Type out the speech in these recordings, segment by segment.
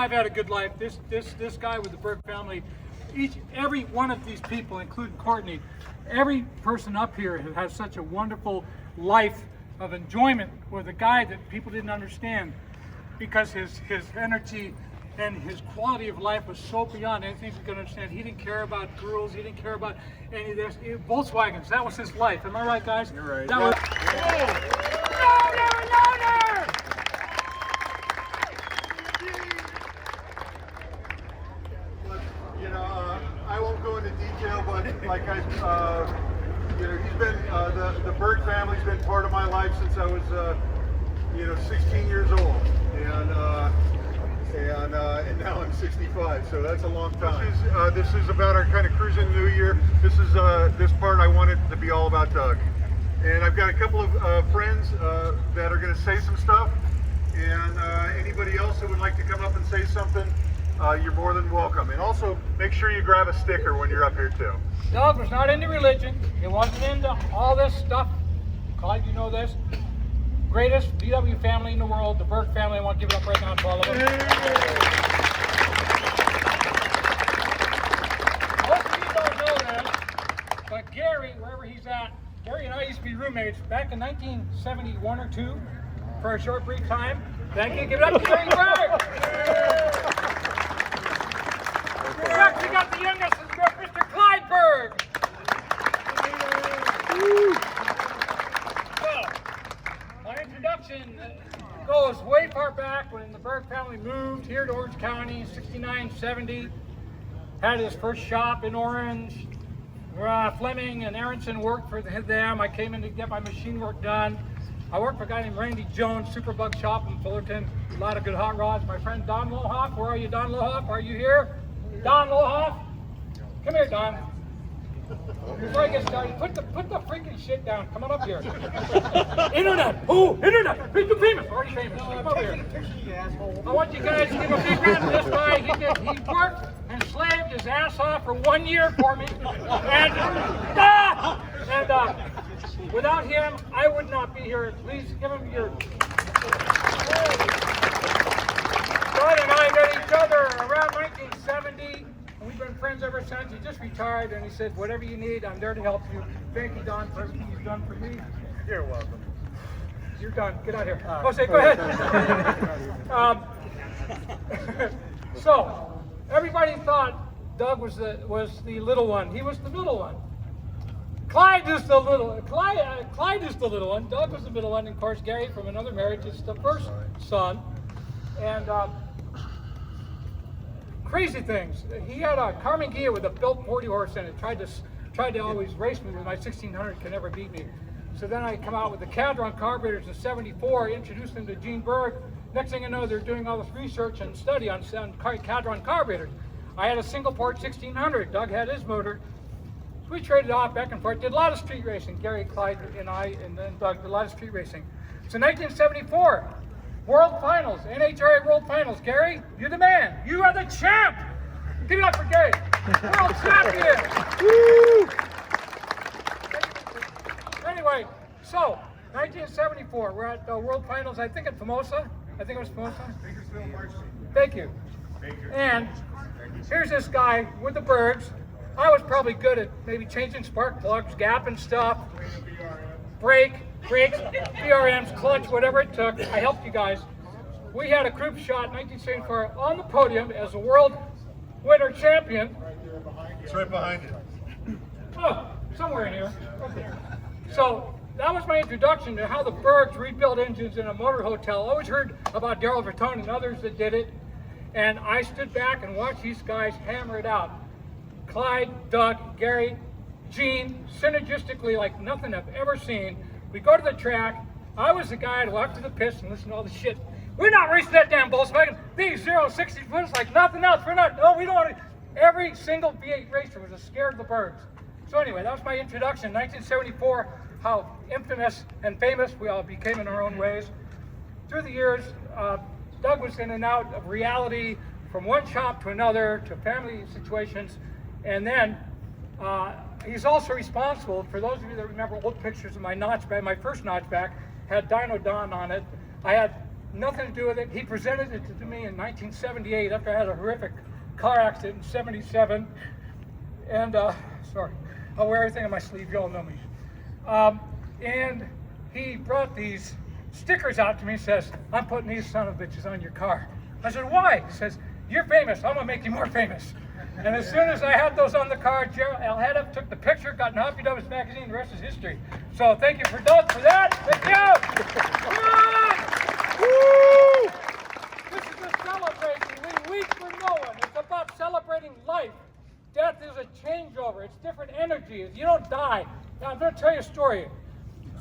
I've had a good life. This guy with the Berg family, every one of these people, including Courtney, every person up here has such a wonderful life of enjoyment with a guy that people didn't understand because his energy and his quality of life was so beyond anything you can understand. He didn't care about girls. He didn't care about any of this. Volkswagens, that was his life. Am I right, guys? You're right. That was... You know, I won't go into detail, but like you know, he's been, the Berg family's been part of my life since I was, you know, 16 years old. And now I'm 65, so that's a long time. This is about our kind of cruising New Year. This is this part I wanted to be all about Doug. And I've got a couple of friends that are going to say some stuff. And anybody else that would like to come up and say something, you're more than welcome. And also, make sure you grab a sticker when you're up here too. Doug was not into religion. He wasn't into all this stuff. Clyde, you know this. Greatest VW family in the world, the Berg family. I want to give it up right now to all of them. Most of you don't know this, but Gary, wherever he's at, Gary and I used to be roommates back in 1971 or 2 for a short brief time. Thank you. Give it up to Gary Berg. We actually got the youngest, Mr. Clyde Berg. My introduction goes way far back when the Berg family moved here to Orange County, 69, 70. Had his first shop in Orange. Fleming and Aronson worked for them. I came in to get my machine work done. I worked for a guy named Randy Jones, Superbug Shop in Fullerton. A lot of good hot rods. My friend Don Lohoff. Where are you, Don Lohoff? Are you here? Don Lohoff? Come here, Don. Before I get started, put the freaking shit down. Come on up here. Internet. Who? Internet. Big famous. Already famous. Come up here. I want you guys to give a big round to this guy. He worked and slaved his ass off for 1 year for me. And without him, I would not be here. Please give him your... Bud and I met each other around 1970. We've been friends ever since. He just retired, and he said, whatever you need, I'm there to help you. Thank you, Don, for everything you've done for me. You're welcome. You're done. Get out of here. Jose, go ahead. So, everybody thought Doug was the little one. He was the middle one. Clyde is the little one. Doug was the middle one. And of course, Gary, from another marriage, is the first son. And crazy things. He had a Carmen Ghia with a built 40 horse in it. Tried to always race me with my 1600. Could never beat me. So then I come out with the Cadron carburetors in '74. Introduced them to Gene Berg. Next thing I know, they're doing all this research and study on Cadron carburetors. I had a single port 1600. Doug had his motor. So we traded off back and forth. Did a lot of street racing. Gary, Clyde, and I, and then Doug did a lot of street racing. So 1974. World Finals, NHRA World Finals. Gary, you're the man. You are the champ. Give it up for Gary. World champion. Woo! Anyway, so 1974, we're at the World Finals. I think at Formosa. I think it was Formosa. Thank you. And here's this guy with the Bergs. I was probably good at maybe changing spark plugs, gap and stuff. Brakes, BRMs, clutch, whatever it took. I helped you guys. We had a group shot in 1974 on the podium as a world winter champion. It's right behind you. Oh, somewhere in here. Okay. So that was my introduction to how the Bergs rebuilt engines in a motor hotel. I always heard about Darryl Vertone and others that did it. And I stood back and watched these guys hammer it out. Clyde, Doug, Gary, Gene, synergistically like nothing I've ever seen. We go to the track. I was the guy to walk to the pits and listen to all the shit. We're not racing that damn Volkswagen. These 60 footers like nothing else. We don't want to. Every single V8 racer was scared of the Bergs. So anyway, that was my introduction. 1974, how infamous and famous we all became in our own ways. Through the years, Doug was in and out of reality, from one shop to another, to family situations. And then he's also responsible, for those of you that remember old pictures of my notchback, my first notchback had Dino Don on it. I had nothing to do with it. He presented it to me in 1978 after I had a horrific car accident in 77. And, sorry, I'll wear everything on my sleeve, you all know me. And he brought these stickers out to me and says, I'm putting these son of bitches on your car. I said, why? He says, you're famous, I'm gonna make you more famous. And as soon as I had those on the car, Al Hedda took the picture, got in Huffy Duff's magazine, the rest is history. So thank you for Doug for that. Thank you. Woo! This is a celebration. We weep for no one. It's about celebrating life. Death is a changeover. It's different energy. You don't die. Now I'm going to tell you a story.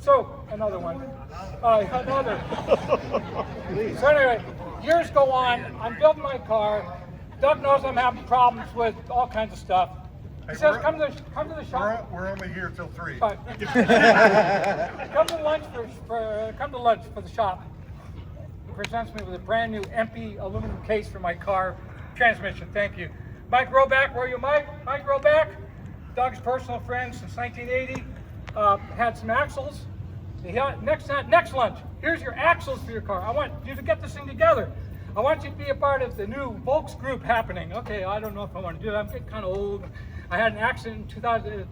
So another one. Another. So anyway, years go on. I'm building my car. Doug knows I'm having problems with all kinds of stuff. He says, come to the shop. We're only here till 3. Come to lunch for the shop. He presents me with a brand new empty aluminum case for my car transmission. Thank you. Mike Roback, where are you, Mike? Mike Roback, Doug's personal friend since 1980. Had some axles. Next lunch, here's your axles for your car. I want you to get this thing together. I want you to be a part of the new Volks group happening. Okay, I don't know if I want to do that. I'm getting kind of old. I had an accident in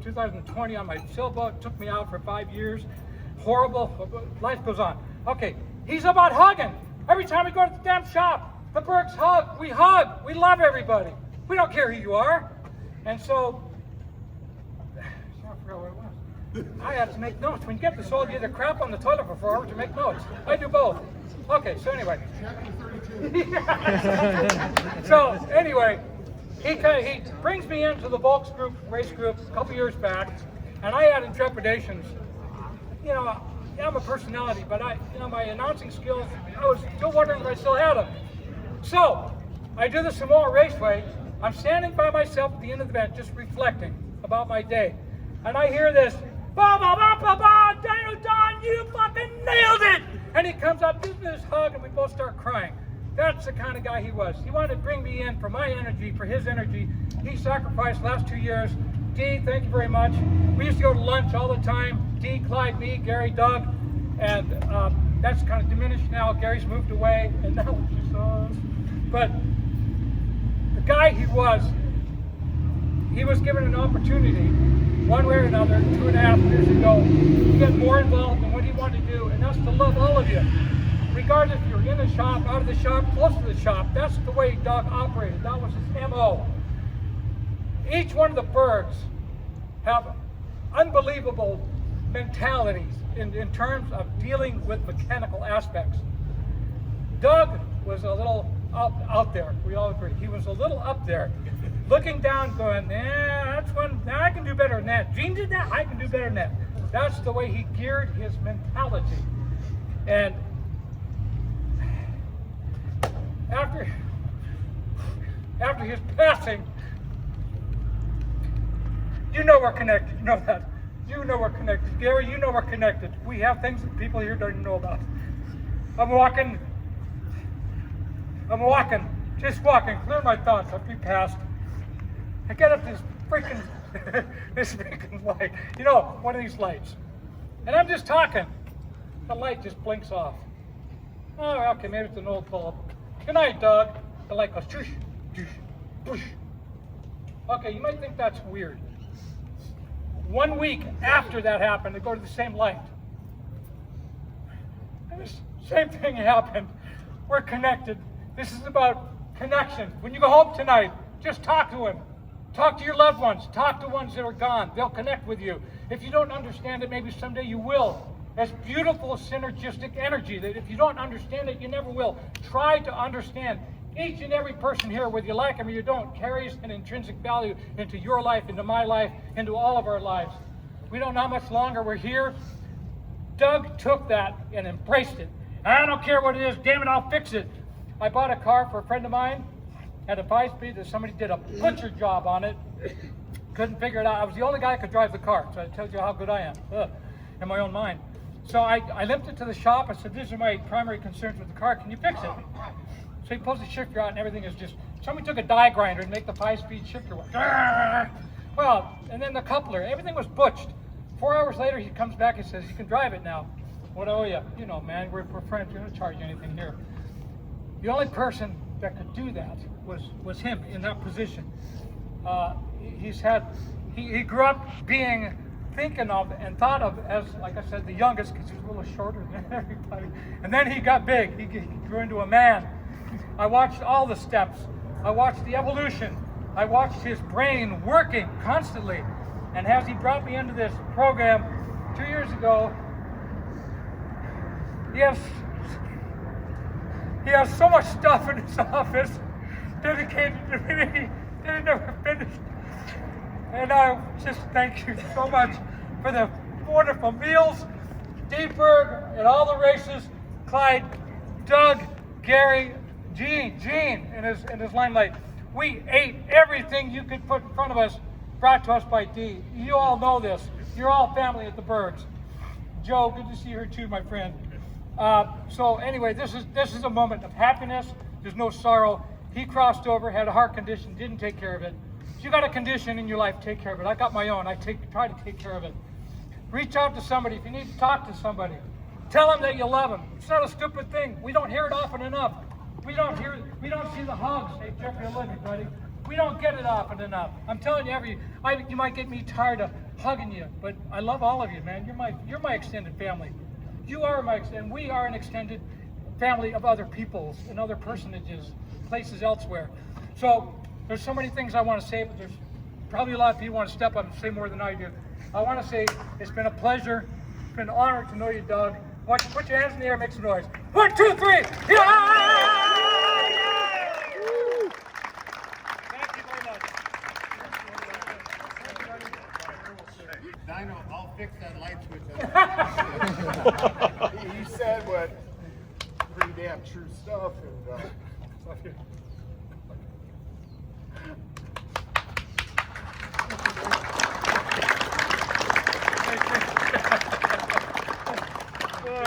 2020 on my sailboat. It took me out for 5 years. Horrible. Life goes on. Okay, he's about hugging. Every time we go to the damn shop, the Bergs hug. We hug. We love everybody. We don't care who you are. And so, I forgot what it was. I had to make notes. When you get this old, you either crap on the toilet for 4 hours or make notes. I do both. Okay, so anyway. So anyway, he brings me into the Volks group, race group, a couple years back, and I had trepidations. You know, I'm a personality, but my announcing skills, I was still wondering if I still had them. So I do the Samoa Raceway. I'm standing by myself at the end of the event, just reflecting about my day, and I hear this, ba ba ba ba ba, Dino Don, you fucking nailed it! And he comes up, gives me this hug, and we both start crying. That's the kind of guy he was. He wanted to bring me in for my energy, for his energy. He sacrificed the last 2 years. Dee, thank you very much. We used to go to lunch all the time. Dee, Clyde, me, Gary, Doug. And that's kind of diminished now. Gary's moved away, and now it's just us. But the guy he was given an opportunity, one way or another, 2.5 years ago, to get more involved in what he wanted to do, and that's to love all of you. Regardless if you're in the shop, out of the shop, close to the shop, that's the way Doug operated. That was his MO. Each one of the Bergs have unbelievable mentalities in terms of dealing with mechanical aspects. Doug was a little out there, we all agree. He was a little up there, looking down going, that's one, I can do better than that. Gene did that, I can do better than that. That's the way he geared his mentality. And after his passing, you know we're connected, you know that. You know we're connected. Gary, you know we're connected. We have things that people here don't even know about. I'm walking, just walking, clear my thoughts, I'll be past. I get up to this freaking light, you know, one of these lights. And I'm just talking. The light just blinks off. Oh, okay, maybe it's an old bulb. Good night, Doug. The light goes, shoosh, shoosh, whoosh. Okay, you might think that's weird. 1 week after that happened, they go to the same light. And the same thing happened. We're connected. This is about connection. When you go home tonight, just talk to him. Talk to your loved ones. Talk to ones that are gone. They'll connect with you. If you don't understand it, maybe someday you will. As beautiful synergistic energy that if you don't understand it, you never will. Try to understand. Each and every person here, whether you like them or you don't, carries an intrinsic value into your life, into my life, into all of our lives. We don't know how much longer we're here. Doug took that and embraced it. I don't care what it is, damn it, I'll fix it. I bought a car for a friend of mine, had a 5-speed that somebody did a butcher job on it. Couldn't figure it out. I was the only guy that could drive the car, so that tells you how good I am in my own mind. So I limped it to the shop. I said, these are my primary concerns with the car. Can you fix it? So he pulls the shifter out and everything is just, somebody took a die grinder and make the 5-speed shifter work. Well, and then the coupler, everything was butched. 4 hours later, he comes back and says, you can drive it now. What do I owe you? You know, man, we're friends. We don't charge you anything here. The only person that could do that was him in that position. He grew up being thinking of and thought of as, like I said, the youngest because he was a little shorter than everybody. And then he got big. He grew into a man. I watched all the steps. I watched the evolution. I watched his brain working constantly. And as he brought me into this program 2 years ago, he has so much stuff in his office dedicated to me that he never finished. And I just thank you so much for the wonderful meals, Doug Berg at all the races, Clyde, Doug, Gary, Gene in his limelight. We ate everything you could put in front of us, brought to us by Dee. You all know this. You're all family at the Bergs. Joe, good to see her too, my friend. So anyway, this is a moment of happiness. There's no sorrow. He crossed over, had a heart condition, didn't take care of it. If you got a condition in your life, take care of it. I got my own. I try to take care of it. Reach out to somebody if you need to talk to somebody. Tell them that you love them. It's not a stupid thing. We don't hear it often enough. We don't see the hugs. Hey, Jeffrey, I love you, buddy. We don't get it often enough. I'm telling you, you might get me tired of hugging you, but I love all of you, man. You're my extended family. You are and we are an extended family of other peoples and other personages, places elsewhere. So there's so many things I want to say, but there's probably a lot of people want to step up and say more than I do. I want to say it's been a pleasure. It's been an honor to know you, Doug. Put your hands in the air, make some noise. 1, 2, 3. Yeah! Thank you very much. Dino, I'll fix that light switch. He said what pretty damn true stuff. And,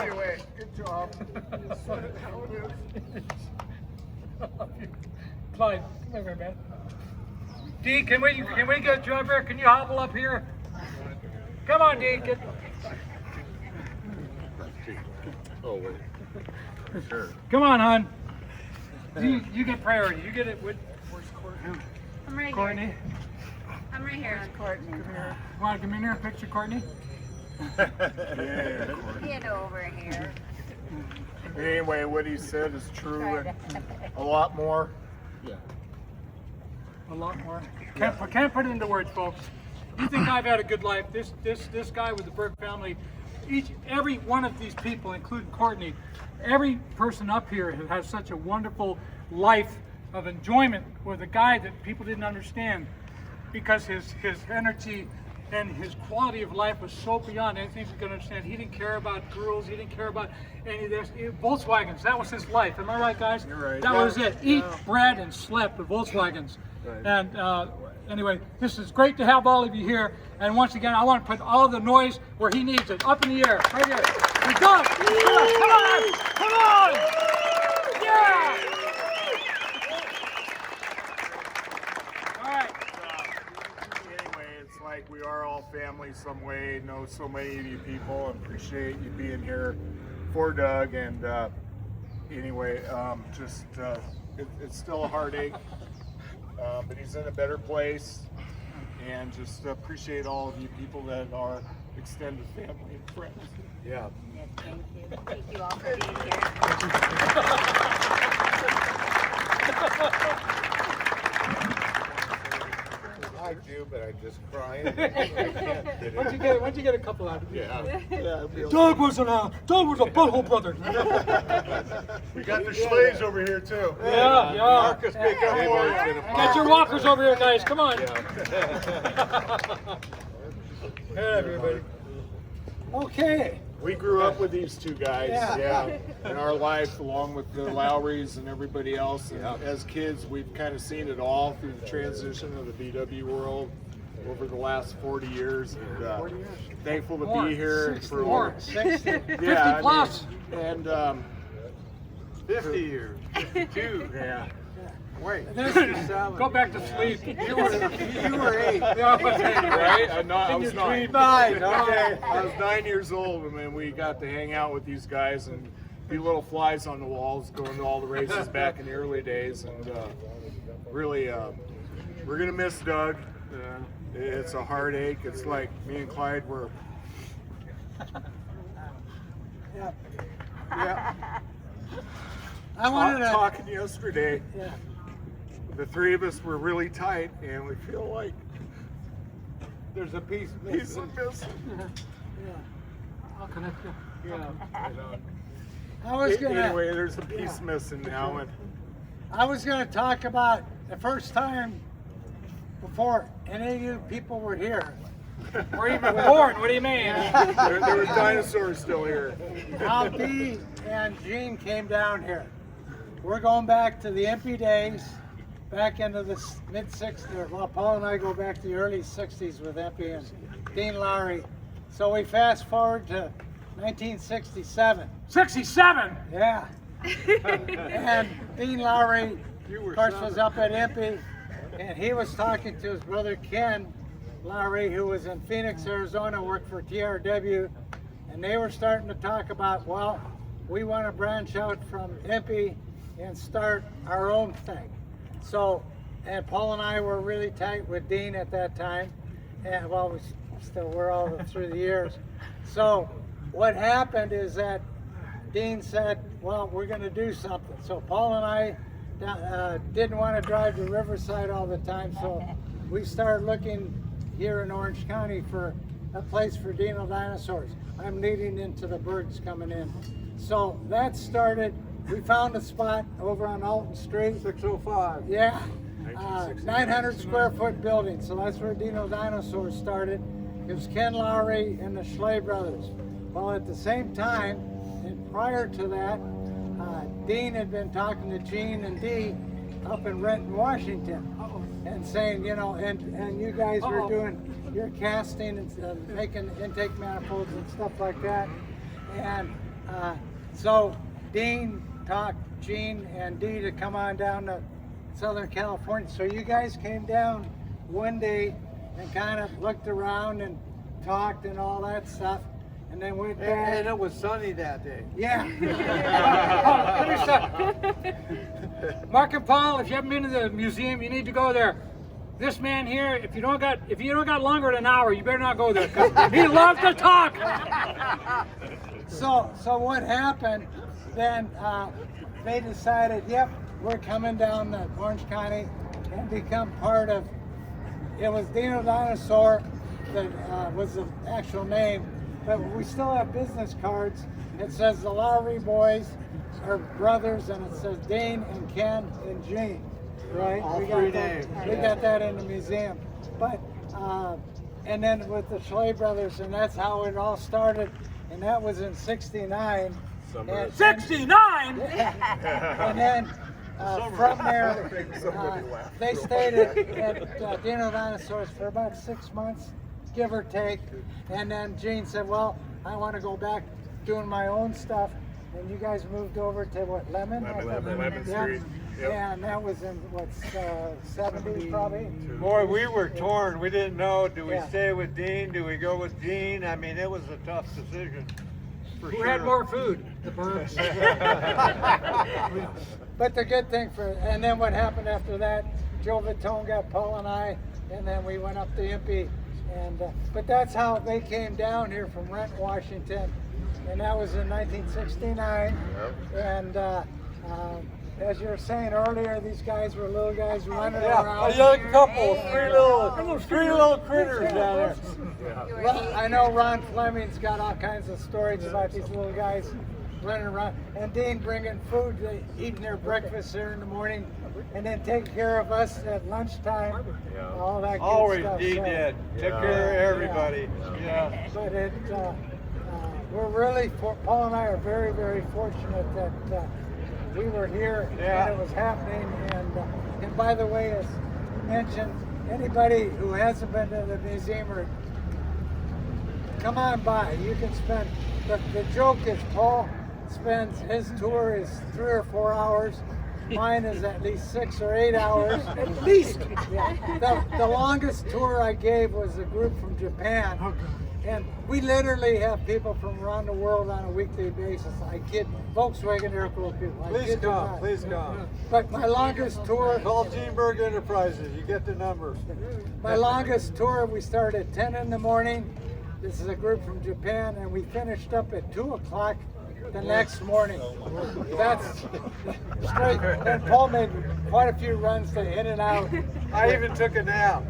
anyway, good job. How it is. Clyde, come over here, man. Dee, can we get you up here? Can you hobble up here? Come on, Dee. Oh, wait. Sure. Come on, hon. You get priority. You get it. Where's Courtney? I'm right Courtney. here. I'm right here. Courtney. Want to come in here and picture Courtney? Get over here. Anyway, what he said is true and a lot more. Yeah. A lot more. Can't put it into words, folks. You think I've had a good life? This guy with the Berg family, every one of these people, including Courtney, every person up here has such a wonderful life of enjoyment with a guy that people didn't understand because his energy and his quality of life was so beyond anything we could understand. He didn't care about girls. He didn't care about any of this. Volkswagens, that was his life. Am I right, guys? You're right. That was it. Eat, bread, and slept with Volkswagens. Right. And anyway, this is great to have all of you here. And once again, I want to put all the noise where he needs it. Up in the air, right here. We're done. Come on. Come on. Yeah. All right. Anyway, it's like we are all family some way, know so many of you people, and appreciate you being here for Doug. And anyway, it's still a heartache, but he's in a better place. And just appreciate all of you people that are extended family and friends. Yeah. Yes, thank you. Thank you all for being here. I do, but I just cry. Once you get a couple out of it. Yeah. Doug was a butthole brother. We got the Schlays over here too. Yeah. Marcus, big Get your walkers over here, guys. Come on. Hey, everybody. Okay. We grew up with these two guys, in our life, along with the Lowrys and everybody else. And as kids, we've kind of seen it all through the transition of the VW world over the last 40 years. And thankful to be here for more. 60, 50 yeah, plus. And 50 years, 52. Yeah. Wait, go back to sleep. You were 8. Yeah, I was 8, right? I was 9. Nine. Okay. I was 9 years old, and then we got to hang out with these guys and be little flies on the walls going to all the races back in the early days. And really, we're going to miss Doug. It's a heartache. It's like me and Clyde were. Yeah. I wanted to talking yesterday. Yeah. The three of us were really tight, and we feel like There's a piece he's missing. missing. I'll connect you. Yeah. I was gonna. Anyway, there's a piece missing now, and I was gonna talk about the first time before any of you people were here. We're even born. What do you mean? there were dinosaurs still here. How Dee and Gene came down here. We're going back to the MP days, back into the mid-60s. Well, Paul and I go back to the early 60s with MP and Dean Lowry. So we fast forward to 1967. 67. Yeah. And Dean Lowry, of course, was up at MP, and he was talking to his brother Ken Lowry, who was in Phoenix, Arizona, worked for TRW, and they were starting to talk about, well, we want to branch out from MP and start our own thing. So, and Paul and I were really tight with Dean at that time, and well, we still were all through the years. So what happened is that Dean said, well, we're going to do something. So Paul and I didn't want to drive to Riverside all the time, so we started looking here in Orange County for a place for Dino Dinosaurs. I'm leading into the Bergs coming in. So that started, we found a spot over on Alton Street. 605. Yeah, 900 square foot building. So that's where Dino Dinosaurs started. It was Ken Lowry and the Schley brothers. Well, at the same time, and prior to that, Dean had been talking to Gene and Dee up in Renton, Washington, and saying, you know, and you guys were doing your casting and making intake manifolds and stuff like that. And so Dean talked Gene and Dee to come on down to Southern California. So you guys came down one day and kind of looked around and talked and all that stuff, and then went back. And it was sunny that day. Yeah. Let me stop. Mark and Paul, if you haven't been to the museum, you need to go there. This man here, if you don't got longer than an hour, you better not go there. 'Cause he loves to talk. So what happened? Then they decided, yep, we're coming down to Orange County and become part of. It was Dino Dinosaur that was the actual name, but we still have business cards. It says the Lowry boys are brothers, and it says Dane and Ken and Gene. Right? All we three got that, names. we got that in the museum. But and then with the Schley brothers, and that's how it all started. And that was in '69. And 69. and then from there, they stayed at Dino Dinosaurs for about 6 months, give or take. And then Gene said, well, I want to go back doing my own stuff. And you guys moved over to what, Lemon? Lemon Street. Yep. Yeah, and that was in, what, 70s probably? Boy, we were torn. We didn't know, do we Yeah. stay with Dean? Do we go with Gene? I mean, it was a tough decision. For Who sure. had more food? The Bergs. But the good thing and then what happened after that, Joe Vitone got Paul and I, and then we went up to Impey. And, but that's how they came down here from Renton, Washington. And that was in 1969. And as you were saying earlier, these guys were little guys running around. A young couple, three little critters down there. I know Ron Fleming's got all kinds of stories about these little guys running around, and Dean bringing food, eating their breakfast there in the morning, and then taking care of us at lunchtime. All that good Always stuff. Dean So, did. Took care of everybody. Yeah. but we're really, Paul and I are very, very fortunate that we were here when it was happening. And by the way, as mentioned, anybody who hasn't been to the museum, or come on by. You can spend. The joke is Paul spends, his tour is 3 or 4 hours. Mine is at least 6 or 8 hours. At least. Yeah. The longest tour I gave was a group from Japan. And we literally have people from around the world on a weekly basis. I kid, Volkswagen Air Cool people. I Please kid you come, not. please come. But my longest tour, Call Gene Berg Enterprises, you get the numbers. my longest tour, we started at 10 in the morning. This is a group from Japan, and we finished up at 2 o'clock the next morning. That's straight. And Paul made quite a few runs to in and out. I even took a nap.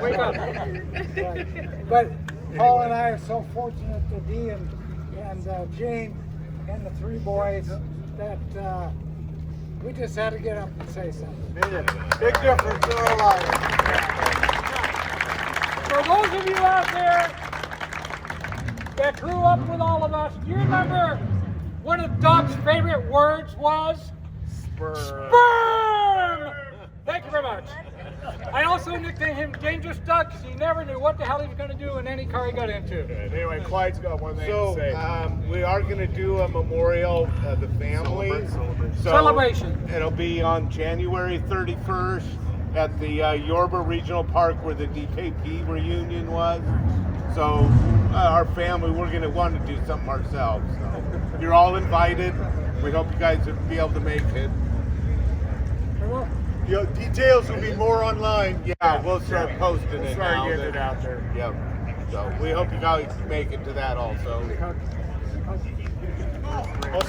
Wake up. Right. But Paul and I are so fortunate to be and Jane and the three boys that we just had to get up and say something. Big difference in our lives. For those of you out there that grew up with all of us, do you remember one of Doug's favorite words was? Sperm! Thank you very much. I also nicknamed him Dangerous Doug because he never knew what the hell he was going to do in any car he got into. Anyway, Clyde's got one thing to say. We are going to do a memorial of the family. So Celebration. It'll be on January 31st at the Yorba Regional Park where the DKP reunion was. So our family, we're going to want to do something ourselves. So you're all invited. We hope you guys will be able to make it. Details will be more online. Yeah, we'll start posting it Start now. getting it out there. Yep. So we hope you guys make it to that also.